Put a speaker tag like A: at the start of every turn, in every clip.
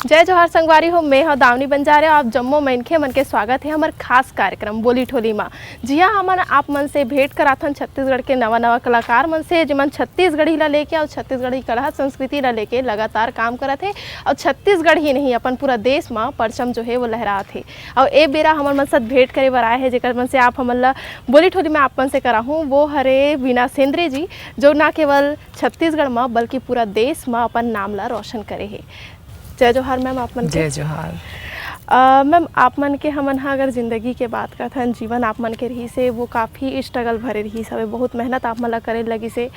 A: जय जोहार संगवारी हो, मैं हो दावनी बंजारे। आप जम्मो मनखे मन के स्वागत है हमार खास कार्यक्रम बोली ठोली में। जी हाँ, हमन आप मन से भेंट कराथन छत्तीसगढ़ के नवा नवा कलाकार मन से, जिमन छत्तीसगढ़ी ला लेके और छत्तीसगढ़ी कला संस्कृति ला लेके लगातार काम करत है। और छत्तीसगढ़ ही नहीं, अपन पूरा देश में परचम जो है वो लहरात है। और ए बेरा हमन मन साथ भेंट करे बर आए हैं, जेकर मन से आप हमन ला बोली ठोली में आप मन से कराहूँ, वो हरे वीणा सेंद्रे जी, जो ना केवल छत्तीसगढ़ में बल्कि पूरा देश में अपन नाम ला रोशन करे है। जय जोहार मैम, आप मन के।
B: जय जोहार
A: मैम, आप मन के हमन हा अगर ज़िंदगी के बात करथन, जीवन आप मन के रही से वो काफ़ी स्ट्रगल भरे रही सब, बहुत मेहनत आप मन ला करे लगी से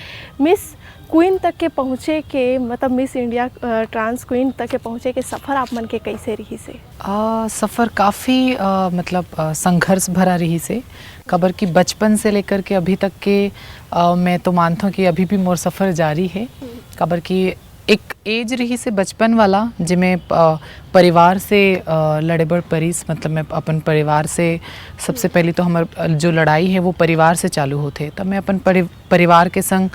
A: मिस क्वीन तक के पहुँचे के, मतलब मिस इंडिया ट्रांस क्वीन तक के पहुँचे के सफ़र आप मन के कैसे रही से?
B: सफ़र काफ़ी संघर्ष भरा रही से, खबर कि बचपन से लेकर के अभी तक के मैं तो मानता हूँ कि अभी भी मोर सफ़र जारी है। खबर कि एक एज रही से बचपन वाला जिमें परिवार से लड़े बड़ परिस, मतलब मैं अपन परिवार से सबसे पहले तो हमार जो लड़ाई है वो परिवार से चालू होते। तब मैं अपन परिवार के संग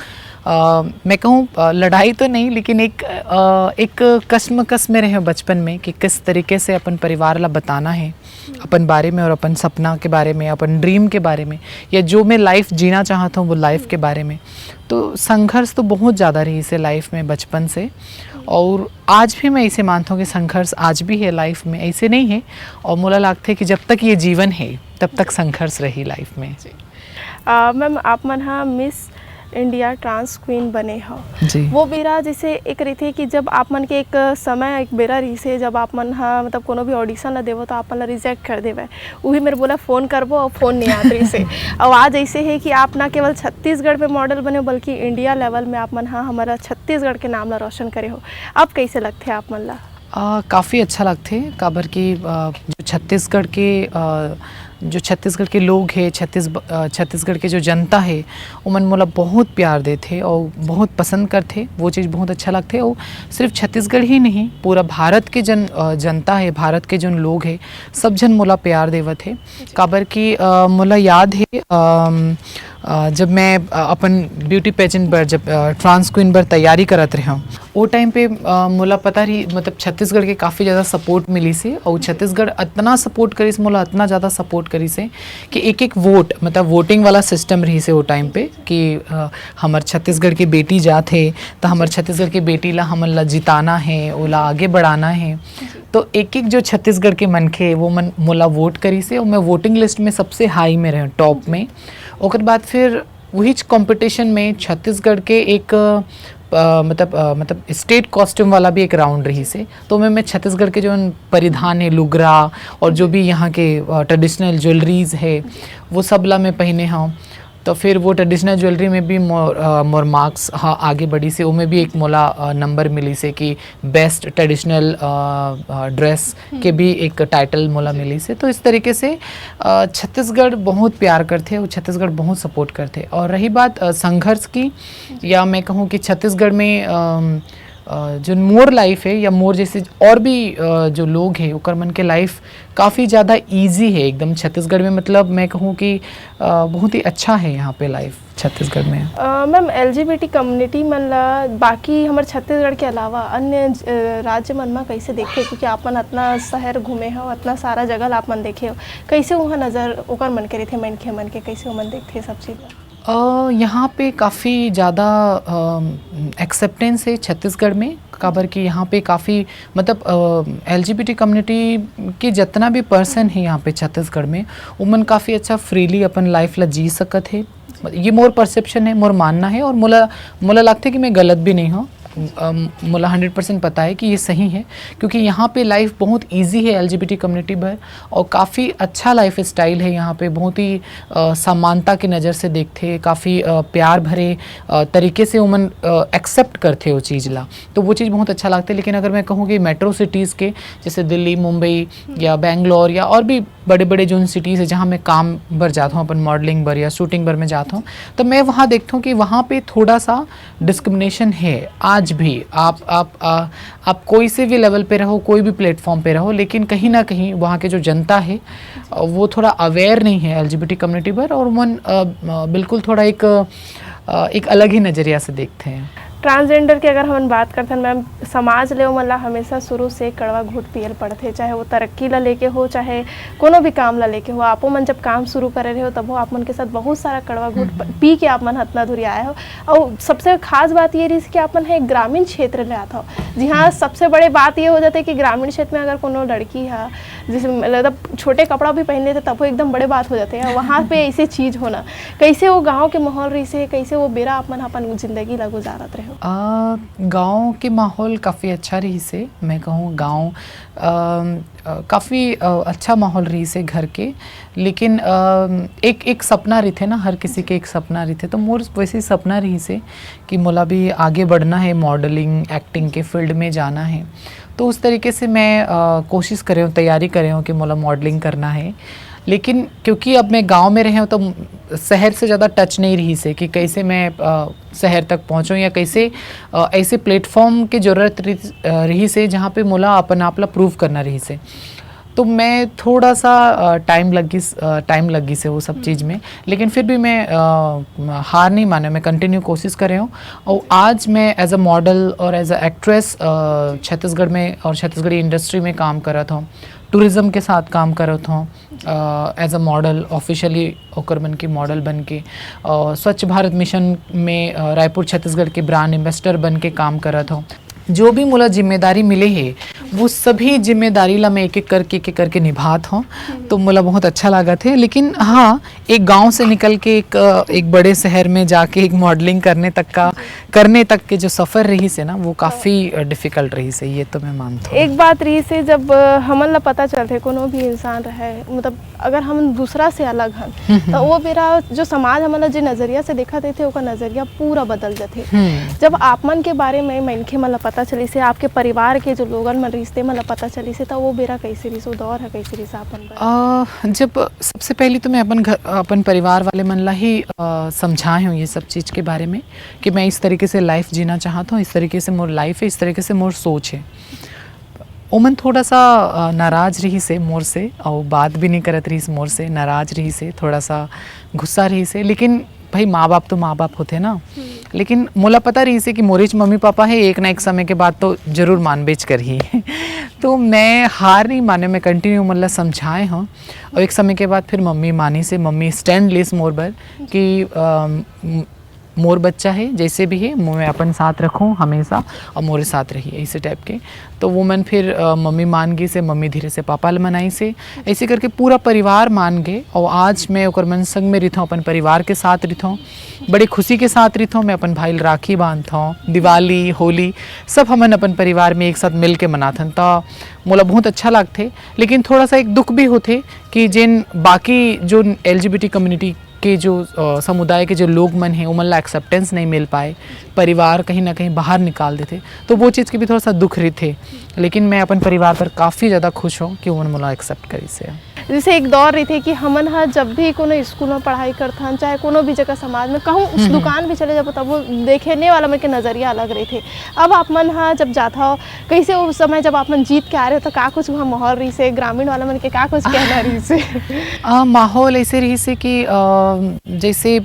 B: मैं कहूँ लड़ाई तो नहीं, लेकिन एक कश्मकश में रहे बचपन में कि किस तरीके से अपन परिवार ला बताना है अपन बारे में, और अपन सपना के बारे में, अपन ड्रीम के बारे में, या जो मैं लाइफ जीना चाहता हूँ वो लाइफ के बारे में। तो संघर्ष तो बहुत ज़्यादा रही इसे लाइफ में बचपन से, और आज भी मैं इसे मानता हूँ कि संघर्ष आज भी है लाइफ में, ऐसे नहीं है। और मुझे लगता है कि जब तक ये जीवन है तब तक संघर्ष रही लाइफ में।
A: मैम, आप मन हाँ मिस इंडिया ट्रांस क्वीन बने हो, वो बेरा जैसे एक रही थी कि जब आप मन के एक समय एक बेरा रही से, जब आप मन हाँ मतलब कोनो भी ऑडिशन ला देवो तो आप मन ला रिजेक्ट कर देवे, वही मेरे बोला फ़ोन करबो और फ़ोन नहीं आत रही से। और आज ऐसे है कि आप ना केवल छत्तीसगढ़ में मॉडल बने हो बल्कि इंडिया लेवल में आप मन हाँ हमारा छत्तीसगढ़ के नाम ला रोशन करे हो। अब कैसे लगते हैं आप मन ला?
B: काफ़ी अच्छा लगते काबर कि जो छत्तीसगढ़ के लोग हैं, छत्तीसगढ़ के जो जनता है वो मन मोला बहुत प्यार देते और बहुत पसंद करते, वो चीज़ बहुत अच्छा लगते। और सिर्फ छत्तीसगढ़ ही नहीं, पूरा भारत के जनता है, भारत के जो लोग हैं सब जन मोला प्यार देवत है। काबर कि मोला याद है जब मैं अपन ब्यूटी पेजेंट पर जब ट्रांस क्वीन पर तैयारी करत रहा हूँ, वो टाइम पे मोला पता रही, मतलब छत्तीसगढ़ के काफ़ी ज़्यादा सपोर्ट मिली से, और छत्तीसगढ़ इतना सपोर्ट करी से, मोला इतना ज़्यादा सपोर्ट करी से कि एक वोट, मतलब वोटिंग वाला सिस्टम रही से वो टाइम पे कि हमार छत्तीसगढ़ की बेटी जाते तो हमार छत्तीसगढ़ की बेटी ला हमन ला जिताना है, ओला आगे बढ़ाना है। तो एक जो छत्तीसगढ़ के मनखे वो मोला वोट करी से, और मैं वोटिंग लिस्ट में सबसे हाई में रहे, टॉप में। और बाद फिर वही कंपटीशन में छत्तीसगढ़ के एक मतलब स्टेट कॉस्ट्यूम वाला भी एक राउंड रही से, तो मैं छत्तीसगढ़ के जो परिधान है, लुगरा और जो भी यहाँ के ट्रेडिशनल ज्वेलरीज है वो सब ला मैं पहने हूँ। तो फिर वो ट्रेडिशनल ज्वेलरी में भी मोर मार्क्स हाँ आगे बढ़ी से, वो में भी एक मोला नंबर मिली से कि बेस्ट ट्रेडिशनल ड्रेस के भी एक टाइटल मोला मिली से। तो इस तरीके से छत्तीसगढ़ बहुत प्यार करते और छत्तीसगढ़ बहुत सपोर्ट करते। और रही बात संघर्ष की, या मैं कहूँ कि छत्तीसगढ़ में जो मोर लाइफ है या मोर जैसे और भी जो लोग हैं ओकर मन के लाइफ काफ़ी ज़्यादा इजी है एकदम छत्तीसगढ़ में, मतलब मैं कहूँ कि बहुत ही अच्छा है यहाँ पे लाइफ छत्तीसगढ़ में।
A: मैम, LGBT कम्युनिटी मन ला बाकी हमारे छत्तीसगढ़ के अलावा अन्य राज्य मन में कैसे देखे, क्योंकि आप मन इतना शहर घूमे हो, इतना सारा जगह आप मन देखे हो, कैसे वहाँ नज़र ओकर मन के रहे थे मनखे मन के, कैसे वो मन देखते सब चीज़?
B: यहाँ पे काफ़ी ज़्यादा एक्सेप्टेंस है छत्तीसगढ़ में, काबर कि यहाँ पे काफ़ी मतलब LGBT कम्युनिटी के जितना भी पर्सन है यहाँ पे छत्तीसगढ़ में, उमन काफ़ी अच्छा फ्रीली अपन लाइफ ला जी सकत है। ये मोर परसेप्शन है, मोर मानना है, और मोला लगता है कि मैं गलत भी नहीं हूँ। मुझे 100% पता है कि ये सही है, क्योंकि यहाँ पे लाइफ बहुत इजी है LGBT कम्युनिटी पर, और काफ़ी अच्छा लाइफ स्टाइल है यहाँ पे, बहुत ही समानता की नज़र से देखते हैं, काफ़ी प्यार भरे तरीके से उमन एक्सेप्ट करते हो चीज़ ला, तो वो चीज़ बहुत अच्छा लगता है। लेकिन अगर मैं कहूँ कि मेट्रो सिटीज़ के जैसे दिल्ली, मुंबई या बेंगलोर या और भी बड़े बड़े जो सिटीज़ है जहाँ मैं काम बर जाता हूँ, अपन मॉडलिंग बर या शूटिंग बर में जाता हूँ, तो मैं वहाँ देखता हूँ कि वहाँ पे थोड़ा सा डिस्क्रिमिनेशन है आज भी। आप कोई से भी लेवल पे रहो, कोई भी प्लेटफॉर्म पे रहो, लेकिन कहीं ना कहीं वहाँ के जो जनता है वो थोड़ा अवेयर नहीं है LGBT कम्युनिटी पर, और मन बिल्कुल थोड़ा एक अलग ही नज़रिया से देखते हैं।
A: ट्रांसजेंडर की अगर हम बात करते हैं मैम, समाज ले मतलब हमेशा शुरू से कड़वा घूट पियल पड़ते, चाहे वो तरक्की ला लेके हो चाहे कोनो भी काम ला लेके हो। आपो मन जब काम शुरू करे रहे हो तब वो आप मन के साथ बहुत सारा कड़वा घूट पी के आप मन हतना दूरी आए हो। और सबसे खास बात ये रही कि आप मन है एक ग्रामीण क्षेत्र ले आता हो। जी हाँ, सबसे बड़े बात ये हो जाती है कि ग्रामीण क्षेत्र में अगर कोनो लड़की है जिसे मतलब छोटे कपड़ा भी पहन लेते तब वो एकदम बड़े बात हो जाते हैं। वहाँ पे ऐसी चीज़ होना, कैसे वो गाँव के माहौल रही से, कैसे वो बेरा आप मन अपन जिंदगी ला गुजारत रहे हो?
B: गांव के माहौल काफ़ी अच्छा रही से, मैं कहूँ गांव काफ़ी अच्छा माहौल रही से घर के। लेकिन एक सपना रही थे ना, हर किसी के एक सपना रही थे, तो मोर वैसे ही सपना रही से कि मोला भी आगे बढ़ना है, मॉडलिंग एक्टिंग के फील्ड में जाना है। तो उस तरीके से मैं कोशिश कर रही हूँ, तैयारी कर रही हूँ कि मोला मॉडलिंग करना है। लेकिन क्योंकि अब मैं गांव में रही हूँ तो शहर से ज़्यादा टच नहीं रही से कि कैसे मैं शहर तक पहुँचूँ या कैसे ऐसे प्लेटफॉर्म की ज़रूरत रही से जहाँ पे मोला अपन आपला प्रूव करना रही से। तो मैं थोड़ा सा टाइम लगी से वो सब चीज़ में। लेकिन फिर भी मैं हार नहीं माने, मैं कंटिन्यू कोशिश कर रही हूँ। और आज मैं एज अ मॉडल और एज अ एक्ट्रेस छत्तीसगढ़ में और छत्तीसगढ़ी इंडस्ट्री में काम कर रहा था, टूरिज़्म के साथ काम कर रहा था एज अ मॉडल, ऑफिशियली ओकर बन के मॉडल बन के स्वच्छ भारत मिशन में रायपुर छत्तीसगढ़ के ब्रांड एम्बेसडर बन के काम कर रहा था। जो भी मोला जिम्मेदारी मिले है वो सभी जिम्मेदारी ला मैं एक एक करके निभात हूँ, तो मोला बहुत अच्छा लगा थे। लेकिन हाँ, एक गांव से निकल के एक बड़े शहर में जाके एक मॉडलिंग करने तक के जो सफ़र रही से ना, वो काफ़ी डिफ़िकल्ट रही से, ये तो मैं मानता हूँ।
A: एक बात रही से जब हमन ला पता चलते कोनो भी इंसान रहे, मतलब अगर हम दूसरा से अलग हन तो वो मेरा जो समाज हमन ला जो नज़रिया से देखा थे ओका नज़रिया पूरा बदल जाते। जब आप मन के बारे में मनखे मन ला पता चली से, आपके परिवार के जो लोगन मन रिश्ते मन ला पता चली से, तो वो बेरा कैसे रही, सो दौर है कैसे रही अपन?
B: जब सबसे पहले तो मैं अपन परिवार वाले मन ला ही समझाए हूँ ये सब चीज़ के बारे में कि मैं इस तरीके से लाइफ जीना चाहता हूँ, इस तरीके से मोर लाइफ है, इस तरीके से मोर सोच है। ओमन थोड़ा सा नाराज़ रही से मोर से, और बात भी नहीं करत रही मोर से, नाराज़ रही से, थोड़ा सा गुस्सा रही से। लेकिन भाई माँ बाप तो माँ बाप होते ना। लेकिन मोला पता रही से कि मोरिच मम्मी पापा है, एक ना एक समय के बाद तो जरूर मान बेच कर ही तो मैं हार नहीं माने, मैं कंटिन्यू मतलब समझाए हूँ। और एक समय के बाद फिर मम्मी मानी से, मम्मी स्टैंड लेस मोर बर कि मोर बच्चा है जैसे भी है, मैं अपन साथ रखूँ हमेशा और मोरे साथ रहिए, ऐसे टाइप के। तो वो मन फिर मम्मी मान गई से, मम्मी धीरे से पापा ल मनाई से, ऐसे करके पूरा परिवार मान गए। और आज मैं ओकर मन संग में रहता हूँ, अपन परिवार के साथ रहता हूँ, बड़ी खुशी के साथ रहता हूँ। मैं अपन भाई राखी बांधता हूँ, दिवाली होली सब हमन अपन परिवार में एक साथ मिल के मनाथन, तो मोला बहुत अच्छा लगते। लेकिन थोड़ा सा एक दुख भी होते कि जिन बाकी जो LGBT कम्युनिटी के जो समुदाय के जो लोग मन हैं उमन ला एक्सेप्टेंस नहीं मिल पाए, परिवार कहीं ना कहीं बाहर निकाल देते, तो वो चीज़ की भी थोड़ा सा दुख रही थे। लेकिन मैं अपन परिवार पर काफ़ी ज़्यादा खुश हूँ कि उन्होंने मुझे एक्सेप्ट करी से।
A: जैसे एक दौर रही थी कि हमन हा जब भी कोनो स्कूल में पढ़ाई करथन, चाहे कोनो भी जगह समाज में कहूँ उस दुकान भी चले जाओ, तब वो देखने वाला मन के नज़रिया अलग रही थे। अब आप मन हा जब जाता हो, कैसे उस समय जब आप मन जीत के आ रहे हो तो का कुछ वहाँ माहौल रही से, ग्रामीण वाला मन के का कुछ कहना रही से?
B: माहौल ऐसे रही से कि जैसे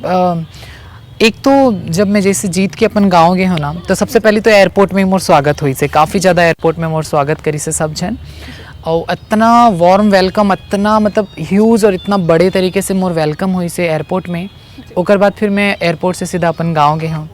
B: एक तो जब मैं जैसे जीत के अपन गाँव गए हो ना, तो सबसे पहले तो एयरपोर्ट में मोर स्वागत हुई से, काफ़ी ज़्यादा एयरपोर्ट में मोर स्वागत करी से सब जन। और इतना वार्म वेलकम, इतना मतलब ह्यूज और इतना बड़े तरीके से मोर वेलकम हुई से एयरपोर्ट में। ओकर बाद फिर मैं एयरपोर्ट से सीधा अपन गाँव गए हूँ।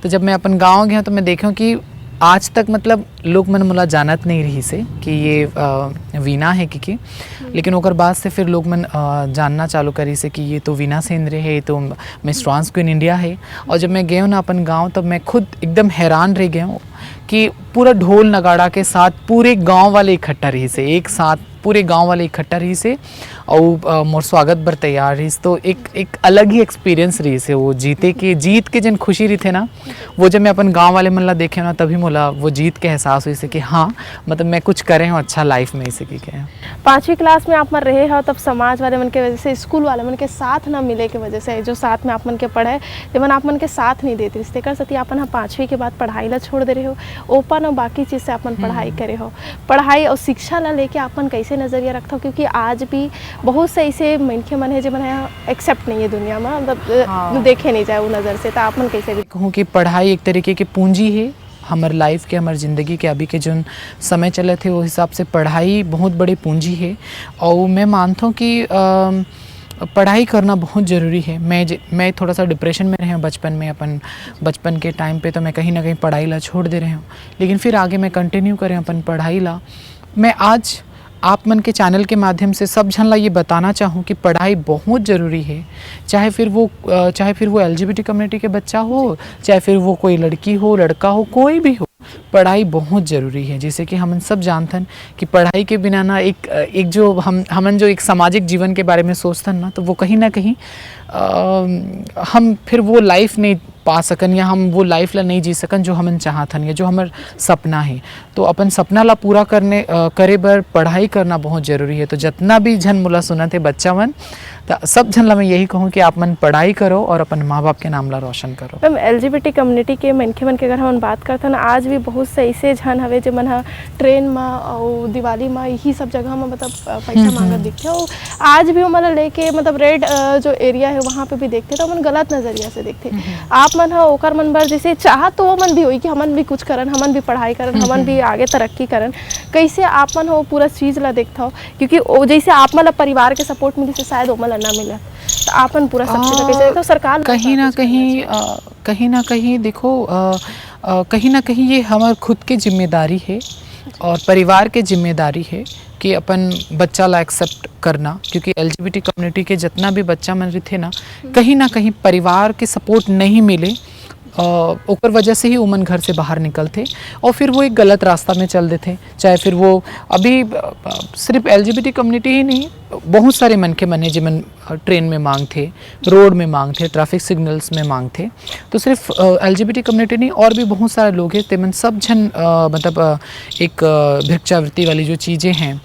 B: तो जब मैं अपन गाँव गया तो मैं देखूँ कि आज तक मतलब लोग मन मोला जानत नहीं रही से कि ये वीना है कि लेकिन ओकर बाद से फिर लोग मन जानना चालू करी से कि ये तो वीना सेंद्रे है, ये तो मिस ट्रांस क्वीन इंडिया है। और जब मैं गया हूँ ना अपन गाँव, तब मैं खुद एकदम हैरान रह गया हूँ कि पूरा ढोल नगाड़ा के साथ पूरे गांव वाले इकट्ठा रही से, एक साथ पूरे गांव वाले इकट्ठा रही से और मोर स्वागत बर तैयार रही। तो एक अलग ही एक्सपीरियंस रही से वो जीत के जन खुशी रही थे ना, वो जब मैं अपन गांव वाले मन ला देखे ना, तभी मोला वो जीत के एहसास हुई से कि हाँ मतलब मैं कुछ करे हूँ अच्छा लाइफ में, इसे की कहें।
A: 5वीं क्लास में आप मन रहे हो, तब समाज वाले मन के वजह से, स्कूल वाले मन के साथ ना मिले के वजह से, जो साथ में आप मन के पढ़े जब आप मन के साथ नहीं देते रिश्ते कर सकती, अपन 5वीं के बाद पढ़ाई ला छोड़ दे रहे हो, ओपन और बाकी चीज़ से अपन पढ़ाई करे हो। पढ़ाई और शिक्षा ला लेके अपन कैसे नज़रिया रखता हो? क्योंकि आज भी बहुत से ऐसे मनखे मन है जो मन एक्सेप्ट नहीं है दुनिया में, मतलब देखे नहीं जाए वो नज़र से। तो आप मन कैसे भी
B: कहूँ कि पढ़ाई एक तरीके की पूंजी है हमार लाइफ के, हमार ज़िंदगी के अभी के जो समय चले थे वो हिसाब से पढ़ाई बहुत बड़ी पूंजी है। और मैं मानता हूँ कि पढ़ाई करना बहुत ज़रूरी है। मैं थोड़ा सा डिप्रेशन में रहे हूँ बचपन में, अपन बचपन के टाइम पे तो मैं कहीं ना कहीं पढ़ाई ला छोड़ दे रहे हूँ, लेकिन फिर आगे मैं कंटिन्यू करें अपन पढ़ाई ला। मैं आज आप मन के चैनल के माध्यम से सब जन ला ये बताना चाहूँ कि पढ़ाई बहुत ज़रूरी है। चाहे फिर वो LGBT कम्युनिटी के बच्चा हो, चाहे फिर वो कोई लड़की हो, लड़का हो, कोई भी हो, पढ़ाई बहुत ज़रूरी है। जैसे कि हम सब जानते हैं कि पढ़ाई के बिना ना एक जो हमन जो एक सामाजिक जीवन के बारे में सोचते हैं ना, तो वो कहीं ना कहीं हम फिर वो लाइफ नहीं पा सकन, या हम वो लाइफ ला नहीं जी सकन जो हमन चाहतन, या जो हमार सपना है। तो अपन सपना ला पूरा करे बर पढ़ाई करना बहुत ज़रूरी है। तो जितना भी जन मुला सुनत है बच्चा मन, तो सब जन ला मैं यही कहूँ कि आप मन पढ़ाई करो और अपन माँ बाप के नाम ला रोशन करो।
A: मैम LGBT कम्युनिटी के मनखे मन के अगर हम बात करते हैं, आज भी बहुत से ऐसे जन हवे जो मन ट्रेन में और दिवाली में यही सब जगह में मतलब पैसा मांगत दिखते हो। आज भी वो लेके मतलब रेड जो एरिया है वहाँ पे भी देखते तो मन गलत नज़रिया से देखते। आप मन ओकर मन बर जैसे चाह तो वो मन भी हुई कि हमन भी कुछ करन, हमन भी पढ़ाई करन, हमन भी आगे तरक्की करन, कैसे आप मन हो पूरा चीज़ ला देखता हो? क्योंकि वो जैसे आप मन परिवार के सपोर्ट मिली से शायद वो मन ना मिले, तो आप मन पूरा सब चीज़ कैसे देखते हो? सरकार
B: कहीं ना कहीं देखो, कहीं ना कहीं ये हमार खुद की जिम्मेदारी है और परिवार की जिम्मेदारी है कि अपन बच्चा ला एक्सेप्ट करना। क्योंकि LGBT कम्युनिटी के जितना भी बच्चा मन रहे थे ना कहीं परिवार के सपोर्ट नहीं मिले, ओकर वजह से ही उमन घर से बाहर निकलते और फिर वो एक गलत रास्ता में चल देते। चाहे फिर वो अभी सिर्फ LGBT कम्युनिटी ही नहीं, बहुत सारे मन के मन है जिमन ट्रेन में मांग थे, रोड में मांग थे, ट्रैफिक सिग्नल्स में मांग थे। तो सिर्फ LGBT कम्युनिटी नहीं, और भी बहुत सारे लोग हैं तेमन सब जन मतलब एक भिक्षावृत्ति वाली जो चीज़ें हैं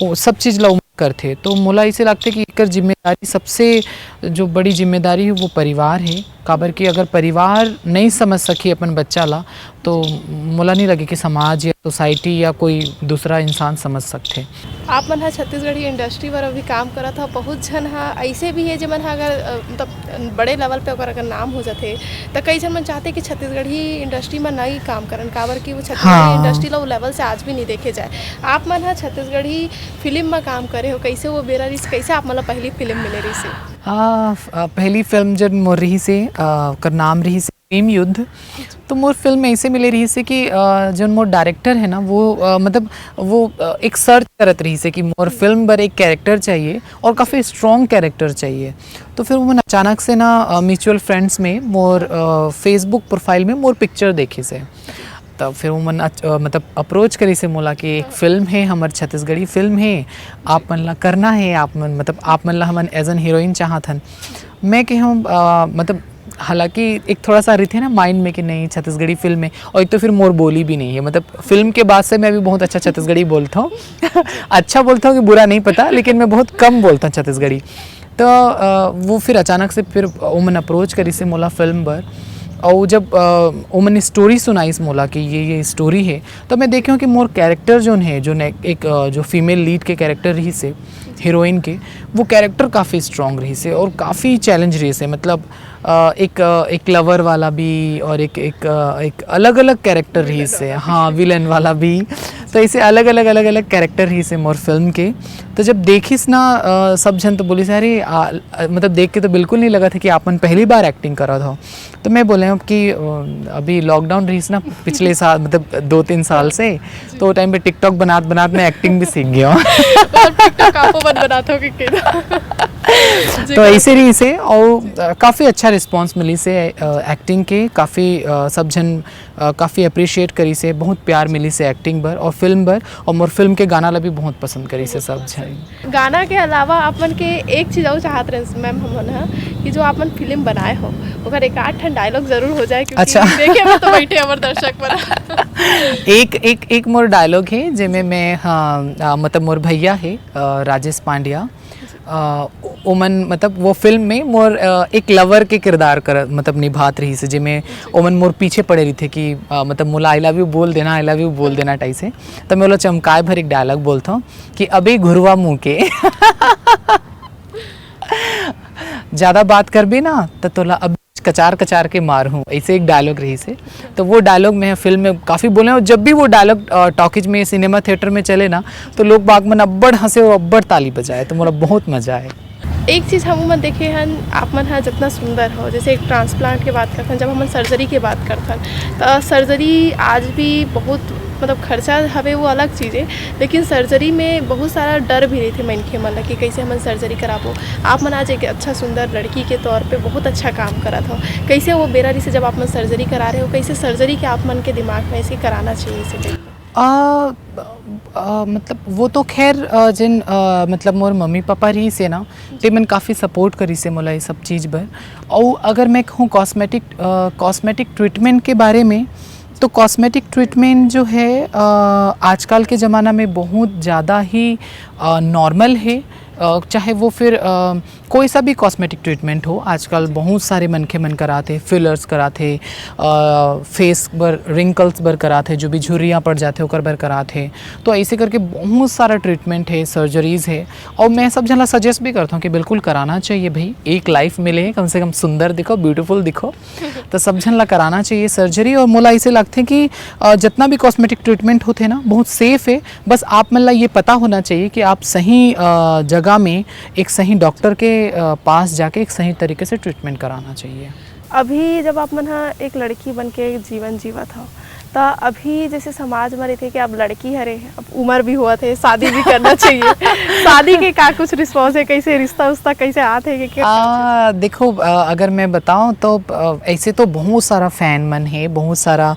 B: वो सब चीज़ ला करते। तो मोला इसे लगता है कि एक जिम्मेदारी, सबसे जो बड़ी जिम्मेदारी है वो परिवार है। काबर कि अगर परिवार नहीं समझ सके अपन बच्चा ला, तो मोला नहीं लगे कि समाज या सोसाइटी या कोई दूसरा इंसान समझ सकते।
A: आप मन छत्तीसगढ़ी इंडस्ट्री पर अभी काम करा था, बहुत जन ऐसे भी है जो मन अगर मतलब बड़े लेवल पे अगर नाम हो जाते तो कई जन मन चाहते कि छत्तीसगढ़ी इंडस्ट्री में नहीं काम करन, काबर कि वो छत्तीसगढ़ी इंडस्ट्री ला वो लेवल से आज भी नहीं देखे जाए। आप मन छत्तीसगढ़ी फिल्म में काम करे हो, कैसे वो बेरा रही, कैसे आप मतलब पहली फिल्म मिले रही से?
B: पहली फिल्म जब मोर रही से कर नाम रही से प्रेम युद्ध, तो मोर फिल्म ऐसे मिले रही से कि जो मोर डायरेक्टर है ना वो मतलब वो एक सर्च करत रही से कि मोर फिल्म पर एक कैरेक्टर चाहिए और काफ़ी स्ट्रॉन्ग कैरेक्टर चाहिए। तो फिर वो अचानक से ना म्यूचुअल फ्रेंड्स में मोर फेसबुक प्रोफाइल में मोर पिक्चर देखे से, तब फिर वो मन मतलब अप्रोच करी से मोला कि एक फ़िल्म है, हमार छत्तीसगढ़ी फिल्म है, आप मन ला करना है, आप मन ला हमन एज एन हीरोइन चाहत हन। मैं कि हम मतलब हालांकि एक थोड़ा सा रहते ना माइंड में कि नहीं छत्तीसगढ़ी फिल्म है, और एक तो फिर मोर बोली भी नहीं है, मतलब फिल्म के बाद से मैं भी बहुत अच्छा छत्तीसगढ़ी बोलता हूँ अच्छा बोलता हूँ कि बुरा नहीं पता, लेकिन मैं बहुत कम बोलता हूँ छत्तीसगढ़ी। तो वो फिर अचानक से फिर वो मन अप्रोच करी से मोला फिल्म पर, और जब वो मैंने स्टोरी सुनाई इस मोला कि ये स्टोरी है, तो मैं देखे हूँ कि मोर कैरेक्टर जो है, जो एक जो फीमेल लीड के कैरेक्टर रही से, हीरोइन के, वो कैरेक्टर काफ़ी स्ट्रॉन्ग रही से और काफ़ी चैलेंज रही से। मतलब एक लवर वाला भी और एक अलग अलग कैरेक्टर रही से, हाँ विलन वाला भी, तो ऐसे अलग अलग कैरेक्टर रही से मोर फिल्म के। तो जब देखिस ना सब जन तो बोली अरे मतलब देख के तो बिल्कुल नहीं लगा था कि आपन पहली बार एक्टिंग करा था। तो मैं बोले कि अभी लॉकडाउन रहीस ना पिछले साल, मतलब 2-3 साल से, तो वो टाइम पे टिकटॉक बनात मैं एक्टिंग भी सीख गया हूँ तो ऐसे रही से, और काफ़ी अच्छा रिस्पांस मिली से एक्टिंग के, काफ़ी सब जन काफ़ी अप्रिशिएट करी से, बहुत प्यार मिली से एक्टिंग पर और फिल्म पर, और मोर फिल्म के गाना ला भी बहुत पसंद करी से सब जन।
A: गाना के अलावा आपन के एक चीज़ और चाहत रहे मैम हम कि जो आपन फिल्म बनाए हो अगर एक आठ डायलॉग जरूर हो जाए, क्योंकि
B: अच्छा
A: देखे में तो बैठे हमारे दर्शक पर
B: एक मोर डायलॉग है जिसमें मैं, हाँ मतलब मोर भैया है राजेश पांड्या, ओमन मतलब वो फिल्म में मोर एक लवर के किरदार कर मतलब निभात रही से जिमें ओमन मोर पीछे पड़े रही थे कि मतलब मोला आई लव यू बोल देना, आई लव यू बोल देना टाइप से। तो मैं बोला चमकाए भर एक डायलॉग बोलता हूँ कि अभी घुरवा मुँह के ज़्यादा बात कर भी ना तो तोला अब कचार कचार के मार हूँ, ऐसे एक डायलॉग रही से। तो वो डायलॉग मैं फिल्म में काफ़ी बोले और जब भी वो डायलॉग टॉकीज में सिनेमा थिएटर में चले ना तो लोग बाग मन अब्बड़ हंसे और अब्बड़ ताली बजाए, तो मोला बहुत मजा आए।
A: एक चीज़ हम मन देखे हन आप मन हाँ जितना सुंदर हो, जैसे एक ट्रांसप्लांट के बात करथन, जब हम सर्जरी के बात करथन तो सर्जरी आज भी बहुत मतलब खर्चा हवे वो अलग चीज़ है, लेकिन सर्जरी में बहुत सारा डर भी रही थे मनखे मन ला कि कैसे हम सर्जरी कराबो। आप मन आज एक अच्छा सुंदर लड़की के तौर पे बहुत अच्छा काम करा था, कैसे वो बेरारी से जब आप मन सर्जरी करा रहे हो, कैसे सर्जरी के आप मन के दिमाग में ऐसे कराना चाहिए इसे?
B: मतलब वो तो खैर जिन मतलब मोर मम्मी पापा रही से ना ते मन काफ़ी सपोर्ट करी से मोला ये सब चीज़ पर। और अगर मैं कहूँ कॉस्मेटिक ट्रीटमेंट के बारे में, तो कॉस्मेटिक ट्रीटमेंट जो है आजकल के ज़माना में बहुत ज़्यादा ही नॉर्मल है। चाहे वो फिर कोई सा भी कॉस्मेटिक ट्रीटमेंट हो, आजकल बहुत सारे मनखे मन कराते, फिलर्स कराते, फेस बर रिंकल्स बर कराते, जो भी झुर्रियाँ पड़ जाते ओकर बर कराते। तो ऐसे करके बहुत सारा ट्रीटमेंट है, सर्जरीज़ है। और मैं सब जना सजेस्ट भी करता हूँ कि बिल्कुल कराना चाहिए भाई, एक लाइफ मिले, कम से कम सुंदर दिखो, ब्यूटीफुल दिखो, तो सब जन ला कराना चाहिए सर्जरी। और मोला ऐसे लगते कि जितना भी कॉस्मेटिक ट्रीटमेंट होते ना बहुत सेफ़ है, बस आप मन ला ये पता होना चाहिए कि आप सही जगह में एक सही डॉक्टर के पास जाके एक सही तरीके से ट्रीटमेंट कराना चाहिए।
A: अभी जब आप मन हाँ एक लड़की बन के जीवन जीवत हो, तो अभी जैसे समाज में रहते कि अब लड़की हरे, अब उम्र भी हुआ थे, शादी भी करना चाहिए शादी के का कुछ रिस्पॉन्स है, कैसे रिश्ता उस्ता कैसे आते हैं कि
B: देखो अगर मैं बताऊं तो ऐसे तो बहुत सारा फैन मन है, बहुत सारा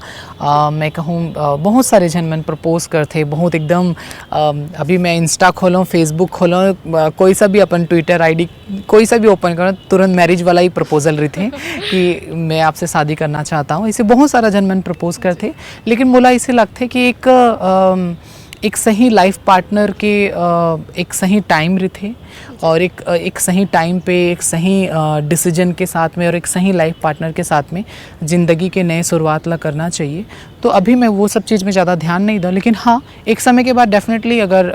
B: मैं कहूँ बहुत सारे जन मन प्रपोज करते, बहुत एकदम अभी मैं इंस्टा खोलूँ, फेसबुक खोलूँ, कोई सा भी अपन ट्विटर आईडी कोई सा भी ओपन करूँ, तुरंत मैरिज वाला ही प्रपोजल रही थे कि मैं आपसे शादी करना चाहता हूँ। ऐसे बहुत सारा जन मन प्रपोज करते, लेकिन मोला इसे लगता है कि एक सही लाइफ पार्टनर के एक सही टाइम रहते और एक सही टाइम पे एक सही डिसीजन के साथ में और एक सही लाइफ पार्टनर के साथ में ज़िंदगी के नए शुरुआत ला करना चाहिए। तो अभी मैं वो सब चीज़ में ज़्यादा ध्यान नहीं दूँ, लेकिन हाँ एक समय के बाद डेफिनेटली अगर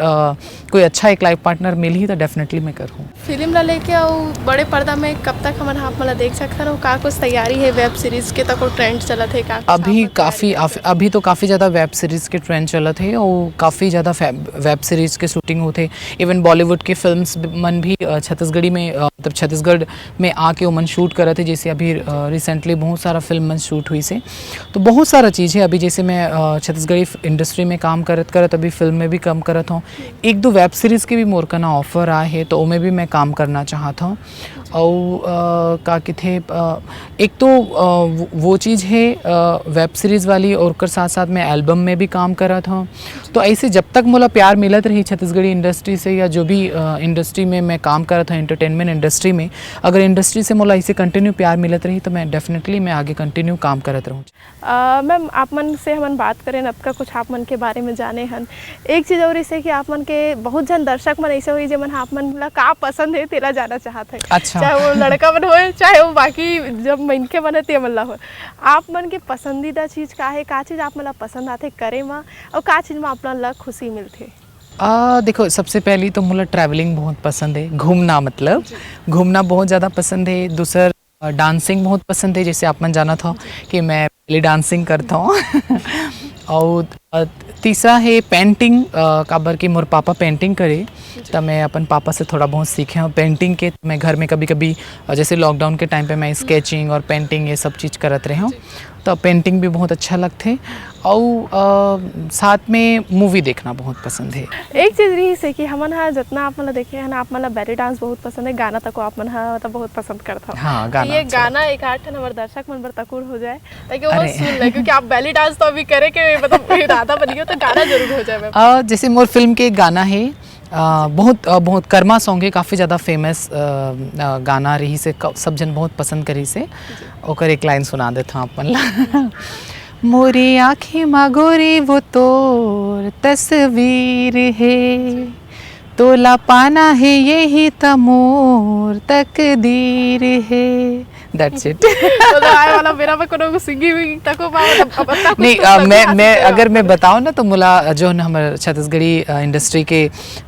B: कोई अच्छा एक लाइफ पार्टनर मिल ही तो डेफिनेटली मैं करूँ।
A: फिल्म ला लेके और बड़े पर्दा में कब तक हमारे हाथ में देख सकते हैं? का कुछ तैयारी है वेब सीरीज़ के तक ट्रेंड चला थे का?
B: अभी तो काफ़ी ज़्यादा वेब सीरीज़ के ट्रेंड चला थे और काफ़ी ज़्यादा वेब सीरीज़ के शूटिंग होते। इवन बॉलीवुड के फिल्म्स मन भी छत्तीसगढ़ी में मतलब छत्तीसगढ़ में आके वो मन शूट कर रहे थे। जैसे अभी रिसेंटली बहुत सारा फिल्म मन शूट हुई से, तो बहुत सारा चीज़ है। अभी जैसे मैं छत्तीसगढ़ी इंडस्ट्री में काम करत अभी फिल्म में भी काम करत हूँ। एक दो वेब सीरीज़ के भी मोर का ना ऑफ़र आए है, तो उनमें भी मैं काम करना चाहता हूँ। और का थे एक तो वो चीज़ है वेब सीरीज़ वाली, और कर साथ साथ मैं एल्बम में भी काम कर रहा था। तो ऐसे जब तक मोला प्यार मिलत रही छत्तीसगढ़ी इंडस्ट्री से या जो भी इंडस्ट्री में मैं काम कर रहा था, एंटरटेनमेंट इंडस्ट्री में, अगर इंडस्ट्री से मोला ऐसे कंटिन्यू प्यार मिलत रही तो मैं डेफिनेटली मैं आगे कंटिन्यू काम करत रहूँ।
A: मैम आप मन से हमन बात करें अब का कुछ आप मन के बारे में जाने हन। एक चीज़ और इसे कि आप मन के बहुत जन दर्शक मन ऐसे हुई जो मन आप मन ला का पसंद है तेरा जाना चाहत है।
B: अच्छा।
A: चाहे वो लड़का मन हो चाहे वो बाकी जब मनके मन ते मन ला हो, आप मन के पसंदीदा चीज़ का है, का चीज़ आप मन ला पसंद आते करे में और का चीज़ में आप मन ला खुशी मिलते?
B: देखो सबसे पहली तो मुझे ट्रैवलिंग बहुत पसंद है, घूमना मतलब घूमना बहुत ज़्यादा पसंद है। दूसरा डांसिंग बहुत पसंद है, जैसे आप मन जाना था कि मैं पहले डांसिंग करता हूँ और तीसरा है पेंटिंग, काबर कि मोर पापा पेंटिंग करे, तो मैं अपन पापा से थोड़ा बहुत सीखे हूँ पेंटिंग के। मैं घर में कभी कभी जैसे लॉकडाउन के टाइम पे मैं स्केचिंग और पेंटिंग ये सब चीज़ करत रही हूँ, तो पेंटिंग भी बहुत अच्छा लगते। और साथ में मूवी देखना बहुत पसंद है।
A: एक चीज़ रही से कि हमन हाँ जितना आप मतलब देखे हैं ना, आप मतलब बैली डांस बहुत पसंद है, गाना तक आप मन हाँ मतलब बहुत पसंद करता हो।
B: हाँ, गाना
A: ये गाना एक आठ हमारे दर्शक मन पर तकुड़ हो जाए ताकि वो सुन ले, क्योंकि आप बैली डांस तो अभी करे के मतलब इरादा बन गया, तो गाना जरूर हो जाए।
B: जैसे मोर फिल्म के गाना है बहुत कर्मा सॉन्ग है, काफ़ी ज़्यादा फेमस गाना रही से, सब जन बहुत पसंद करी से। ओकर एक लाइन सुना देता हूँ अपन ला। मोरी आँखें मागोरी वो तोर तस्वीर है, तोला पाना है यही तमोर तकदीर है। That's it.
A: तो आए वाला मेरा में कोनो सिंगिंग तको
B: नहीं मैं अगर मैं बताऊँ ना तो मुला जो न हमारे छत्तीसगढ़ी इंडस्ट्री के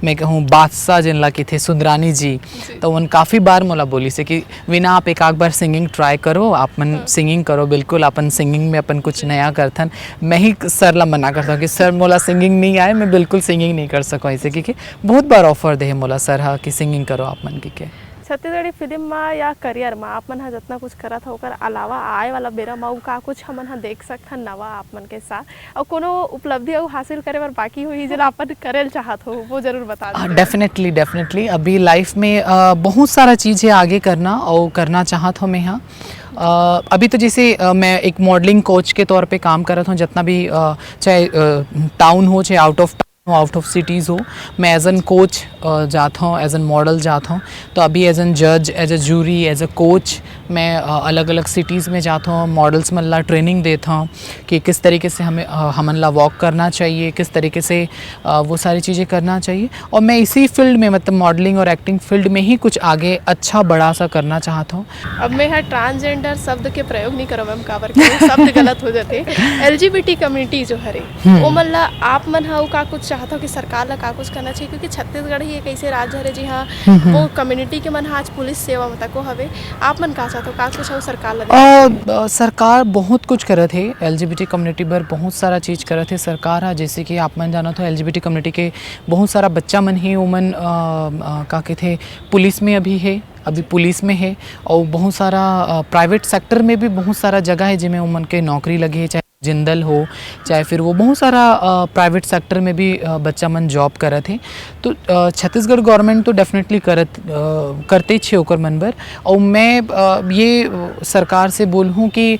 B: मैं कहूँ बादशाह जिनला की थे सुंदरानी जी, तो उन काफ़ी बार मुला बोली से कि विना आप एक बार सिंगिंग ट्राई करो, आप मन सिंगिंग करो, बिल्कुल अपन सिंगिंग में अपन कुछ नया करथन। मैं ही सर ला मना करता हूँ कि सर मोला सिंगिंग नहीं आए, मैं बिल्कुल सिंगिंग नहीं कर सकूँ ऐसे, क्योंकि बहुत बार ऑफर दे मोला सर हा कि सिंगिंग करो आप मन के।
A: छत्तीसगढ़ी फिल्म में या करियर में आप मन हा जितना कुछ करत हो ओकर अलावा आए वाला बेरा में का कुछ हमन हा देख सकथन नवा आप मन के साथ और कोनो उपलब्धि हासिल करे बर बाकी होई जेला अपन करेल चाहत हो वो जरूर बता दीजिए।
B: डेफिनेटली अभी लाइफ में बहुत सारा चीज़ है आगे करना और करना चाहत हो मैं हाँ। अभी तो जैसे मैं एक मॉडलिंग कोच के तौर पे काम कर रहा हूँ, जितना भी चाहे टाउन हो चाहे आउट ऑफ सिटीज़ हो, मैं एज एन कोच जाता हूँ, एज एन मॉडल जाता हूँ। तो अभी एज एन जज, as a jury, as a coach मैं अलग अलग सिटीज़ में जाता हूँ, मॉडल्स में ला ट्रेनिंग देता हूँ कि किस तरीके से हमें हमन ला वॉक करना चाहिए, किस तरीके से वो सारी चीज़ें करना चाहिए। और मैं इसी फील्ड में मतलब मॉडलिंग और एक्टिंग फील्ड में ही कुछ आगे अच्छा बड़ा सा करना चाहता हूँ।
A: अब मैं है ट्रांसजेंडर शब्द के प्रयोग नहीं करो मैम, काबर के शब्द गलत हो जाते। LGBT कम्युनिटी जो हरे वो मन ला आप मन हा का कुछ चाहता हो कि सरकार ला का कुछ करना चाहिए, क्योंकि छत्तीसगढ़ ही एक ऐसे राज्य हरे जी हाँ वो कम्युनिटी के मन आज पुलिस सेवा में तको हवे, आप मन का चाहते हो का कुछ हो सरकार ला?
B: सरकार बहुत कुछ करत है LGBT कम्युनिटी पर, बहुत सारा चीज़ करत है सरकार है। जैसे कि आप मन जाना तो LGBT कम्युनिटी के बहुत सारा बच्चा मन ही उमन का कहते पुलिस में अभी पुलिस में है, और बहुत सारा प्राइवेट सेक्टर में भी बहुत सारा जगह है जिसमें उमन के नौकरी लगी है, चाहे जिंदल हो चाहे फिर वो बहुत सारा प्राइवेट सेक्टर में भी बच्चा मन जॉब करत है। तो छत्तीसगढ़ गवर्नमेंट तो डेफिनेटली करते छे ओकर मन बर। और मैं ये सरकार से बोलूँ कि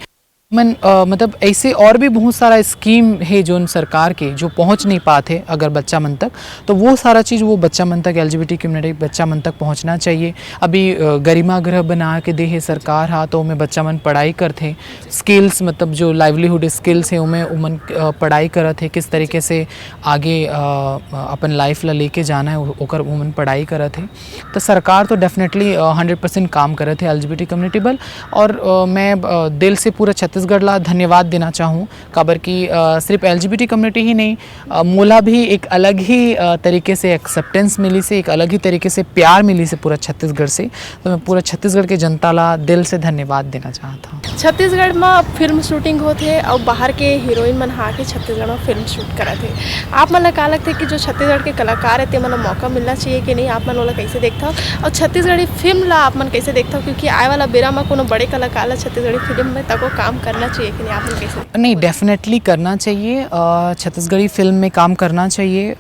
B: मतलब ऐसे और भी बहुत सारा स्कीम है जो सरकार के जो पहुंच नहीं पाते अगर बच्चा मन तक, तो वो सारा चीज़ वो बच्चा मन तक LGBT कम्युनिटी बच्चा मन तक पहुंचना चाहिए। अभी गरिमा गृह बना के दे है सरकार हा, तो उनमें बच्चा मन पढ़ाई करते, स्किल्स मतलब जो लाइवलीहुड स्किल्स है उनमें उमन पढ़ाई करत है, किस तरीके से आगे अपन लाइफ ला लेके जाना है ओकर उमन पढ़ाई करत है। तो सरकार तो डेफिनेटली 100% काम करत है LGBT कम्युनिटी बल। और मैं दिल से पूरा छत्तीसगढ़ ला धन्यवाद देना चाहूँ, काबर कि सिर्फ LGBT कम्युनिटी ही नहीं, मोला भी एक अलग ही तरीके से एक्सेप्टेंस मिली से, एक अलग ही तरीके से प्यार मिली से पूरा छत्तीसगढ़ से। तो मैं पूरा छत्तीसगढ़ के जनता ला दिल से धन्यवाद देना चाहता हूँ।
A: छत्तीसगढ़ में फिल्म शूटिंग होते और बाहर के हीरोइन मन हा के छत्तीसगढ़ में फिल्म शूट करत है, आप मन ला का लगता है कि जो छत्तीसगढ़ के कलाकार है ते मन मौका मिलना चाहिए कि नहीं, आप मन ओला कैसे देखता हो? और छत्तीसगढ़ी फिल्म ला आप मन कैसे देखता हो, क्योंकि आए वाला बेरा में कोनो बड़े कलाकार ला छत्तीसगढ़ी फिल्म में तको काम करना चाहिए कि नहीं, आप मन कैसे?
B: नहीं, डेफिनेटली करना चाहिए, छत्तीसगढ़ी फिल्म में काम करना चाहिए।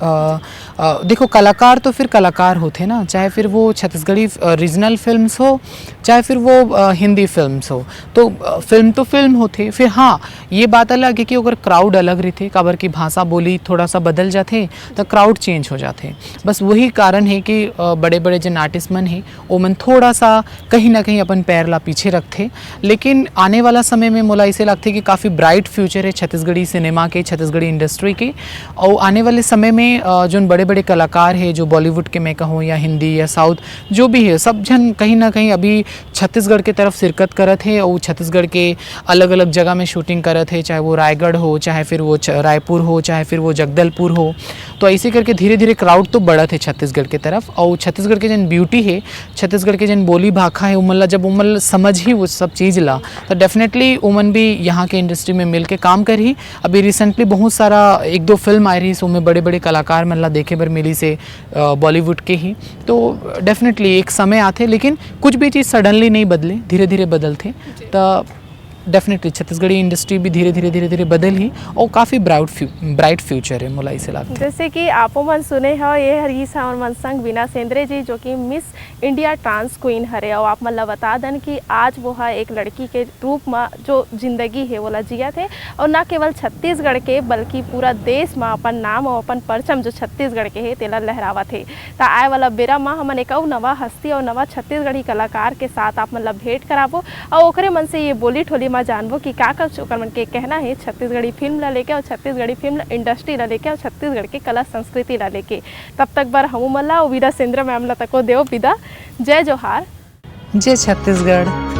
B: देखो कलाकार तो फिर कलाकार होते ना, चाहे फिर वो छत्तीसगढ़ी रीजनल फिल्म्स हो चाहे फिर वो हिंदी फिल्म्स हो, तो फिल्म तो फिल्म होते। फिर हाँ ये बात अलग है कि अगर क्राउड अलग रहते, काबर की भाषा बोली थोड़ा सा बदल जाते तो क्राउड चेंज हो जाते। बस वही कारण है कि बड़े बड़े जिन आर्टिस्ट मन है वो मन थोड़ा सा कहीं ना कहीं अपन पैर ला पीछे रखते। लेकिन आने वाला समय में मोला ऐसे लगते कि काफ़ी ब्राइट फ्यूचर है छत्तीसगढ़ी सिनेमा के, छत्तीसगढ़ी इंडस्ट्री के। और आने वाले समय में जो बड़े बड़े कलाकार है जो बॉलीवुड के मैं कहूँ या हिंदी या साउथ जो भी है, सब जन कहीं ना कहीं अभी छत्तीसगढ़ के तरफ शिरकत करत है और छत्तीसगढ़ के अलग अलग जगह में शूटिंग करत है, चाहे वो रायगढ़ हो चाहे फिर वो रायपुर हो चाहे फिर वो जगदलपुर हो। तो ऐसे करके धीरे धीरे क्राउड तो बढ़त है छत्तीसगढ़ के तरफ। और छत्तीसगढ़ के जन ब्यूटी है, छत्तीसगढ़ के जन बोली भाखा है, उमन ला जब उमन समझ ही वो सब चीज़ ला तो डेफिनेटली उमन भी यहाँ के इंडस्ट्री में मिल के काम कर ही। अभी रिसेंटली बहुत सारा 1-2 फिल्म आई रही, उसमें बड़े बड़े कलाकार मन ला देखे बर मिली से बॉलीवुड के ही। तो डेफिनेटली एक समय आते, लेकिन कुछ भी चीज़ सडनली नहीं बदले, धीरे धीरे बदलते। तो डेफिनेटली छत्तीसगढ़ी इंडस्ट्री भी धीरे धीरे बदल ही और काफ़ी ब्राइट फ्यूचर है मोला ऐसे लगता है।
A: जैसे कि आपो मन सुने हो ये हरी सावन मन संग बीना सेंद्रे जी जो कि मिस इंडिया ट्रांस क्वीन हरे, और आप मन ला बता दन कि आज वो है एक लड़की के रूप में जो जिंदगी है वो ला जिया थे, और ना केवल छत्तीसगढ़ के बल्कि पूरा देश में अपन नाम और अपन परचम जो छत्तीसगढ़ के है तेला लहरावा थे। तो आए वाला बेरा में हमन एक नवा हस्ती और नवा छत्तीसगढ़ी कलाकार के साथ आप मन ला भेंट कराबो और ओकरे मन से ये बोली ठोली में जानबो कि का कुछ ओकर मन के कहना है छत्तीसगढ़ी फिल्म ला लेके और छत्तीसगढ़ी फिल्म इंडस्ट्री ला लेके और छत्तीसगढ़ के कला संस्कृति ला लेके। तब तक बार हम मल्ला विदा सेंद्र मैम ला तको देव विदा। जय जोहार,
B: जय छत्तीसगढ़।